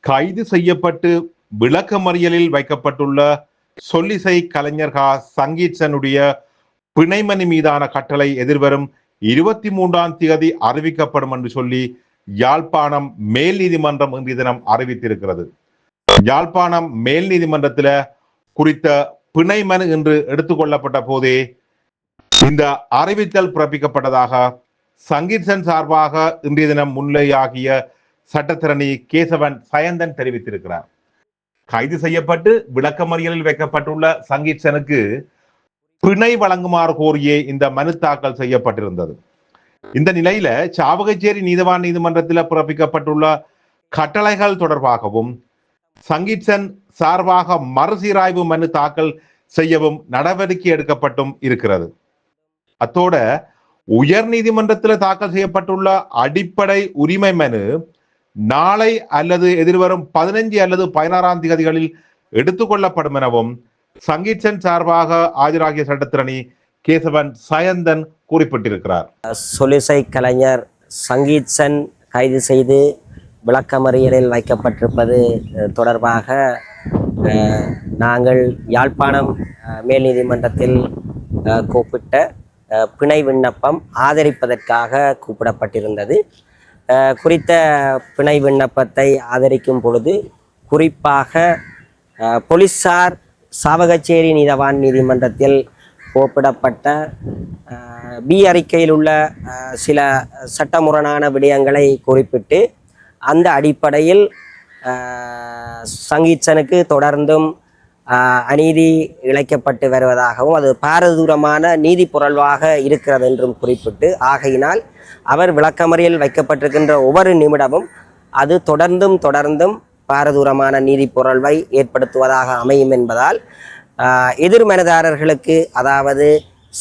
கைது செய்யப்பட்டு விளக்கமறியலில் வைக்கப்பட்டுள்ள சொல்லிசை கலைஞர் சங்கீத்சனுடைய பிணைமணி மீதான கட்டளை எதிர்வரும் 23ஆம் தேதி அறிவிக்கப்படும் என்று சொல்லி யாழ்ப்பாணம் மேல் நீதிமன்றம் இன்றைய தினம் அறிவித்திருக்கிறது. யாழ்ப்பாணம் மேல் நீதிமன்றத்தில் குறித்த பிணைமனு என்று எடுத்துக்கொள்ளப்பட்ட போதே இந்த அறிவித்தல் பிறப்பிக்கப்பட்டதாக சங்கீத்சன் சார்பாக இன்றைய தினம் முன்னிலையாகிய சட்டத்திரணி கேசவன் சயந்தன் தெரிவித்திருக்கிறார். கைது செய்யப்பட்டு விளக்கமறியலில் வைக்கப்பட்டுள்ள சங்கீத்சனுக்கு பிணை வழங்குமாறு கோரியே இந்த மனு தாக்கல் செய்யப்பட்டிருந்தது. இந்த நிலையில சாவகச்சேரி நீதவான் நீதிமன்றத்தில் பிறப்பிக்கப்பட்டுள்ள கட்டளைகள் தொடர்பாகவும் சங்கீத்சன் சார்பாக மறுசீராய்வு மனு தாக்கல் செய்யவும் நடவடிக்கை எடுக்கப்பட்டும் இருக்கிறது. அத்தோட உயர் நீதிமன்றத்தில் தாக்கல் செய்யப்பட்டுள்ள அடிப்படை உரிமை மனு நாளை அல்லது எதிர்வரும் 15 அல்லது 16ஆம் தேதிகளில் எடுத்துக்கொள்ளப்படும் எனவும் சங்கீத்சன் சார்பாக ஆஜராகிய சட்டத்திரணி கேசவன் சயந்தன் குறிப்பிட்டிருக்கிறார். சொல்லிசை கலைஞர் சங்கீத்சன் கைது செய்து விளக்கமறியலில் வைக்கப்பட்டிருப்பது தொடர்பாக நாங்கள் யாழ்ப்பாணம் மேல் நீதிமன்றத்தில் கூப்பிட்ட பிணை விண்ணப்பம் ஆதரிப்பதற்காக கூப்பிடப்பட்டிருந்தது. குறித்த பிணை விண்ணப்பத்தை ஆதரிக்கும் பொழுது குறிப்பாக போலீசார் சாவகச்சேரி நீதவான் நீதிமன்றத்தில் கோப்பிடப்பட்ட பி அறிக்கையில் உள்ள சில சட்டமுரணான விடயங்களை குறிப்பிட்டு அந்த அடிப்படையில் சங்கீத்சனுக்கு தொடர்ந்தும் அநீதி இழைக்கப்பட்டு வருவதாகவும் அது பாரதூரமான நீதி புரள்வாக இருக்கிறது என்றும் குறிப்பிட்டு ஆகையினால் அவர் விளக்கமறியல் வைக்கப்பட்டிருக்கின்ற ஒவ்வொரு நிமிடமும் அது தொடர்ந்தும் பாரதூரமான நீதி புரள்வை ஏற்படுத்துவதாக அமையும் என்பதால் எதிர்மனதாரர்களுக்கு அதாவது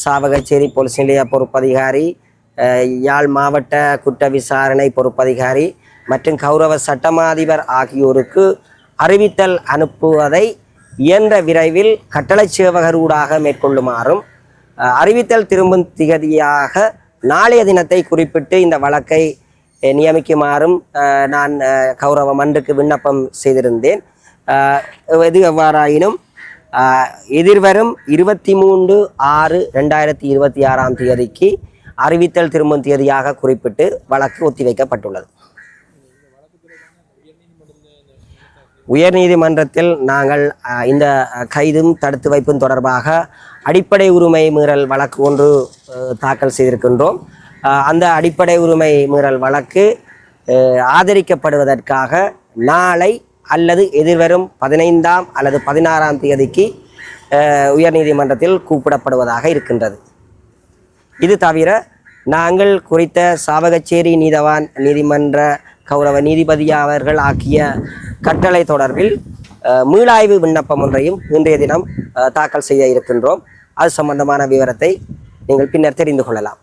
சாவகச்சேரி போலீஸ் நிலைய பொறுப்பதிகாரி, யாழ் மாவட்ட குற்ற விசாரணை பொறுப்பதிகாரி மற்றும் கௌரவ சட்டமாதிபர் ஆகியோருக்கு அறிவித்தல் அனுப்புவதை இயன்ற விரைவில் கட்டளை சேவகர் ஊடாக மேற்கொள்ளுமாறும் அறிவித்தல் திரும்பும் திகதியாக நாளைய தினத்தை குறிப்பிட்டு இந்த வழக்கை நியமிக்குமாறும் நான் கௌரவ மன்றுக்கு விண்ணப்பம் செய்திருந்தேன். எது எவ்வாறாயினும் எதிர்வரும் 23/6/2026ஆம் தேதிக்கு அறிவித்தல் திரும்பும் தேதியாக குறிப்பிட்டு வழக்கு ஒத்திவைக்கப்பட்டுள்ளது. உயர் நீதிமன்றத்தில் நாங்கள் இந்த கைதும் தடுத்து வைப்பும் தொடர்பாக அடிப்படை உரிமை மீறல் வழக்கு ஒன்று தாக்கல் செய்திருக்கின்றோம். அந்த அடிப்படை உரிமை மீறல் வழக்கு ஆதரிக்கப்படுவதற்காக நாளை அல்லது எதிர்வரும் 15ஆம் அல்லது 16ஆம் தேதிக்கு உயர் நீதிமன்றத்தில் கூப்பிடப்படுவதாக இருக்கின்றது. இது தவிர நாங்கள் குறித்த சாவகச்சேரி நீதவான் நீதிமன்ற கௌரவ நீதிபதி அவர்கள் ஆக்கிய கட்டளை தொடர்பில் மீளாய்வு விண்ணப்பம் ஒன்றையும் இன்றைய தினம் தாக்கல் செய்ய இருக்கின்றோம். அது சம்பந்தமான விவரத்தை நீங்கள் பின்னர் தெரிந்து கொள்ளலாம்.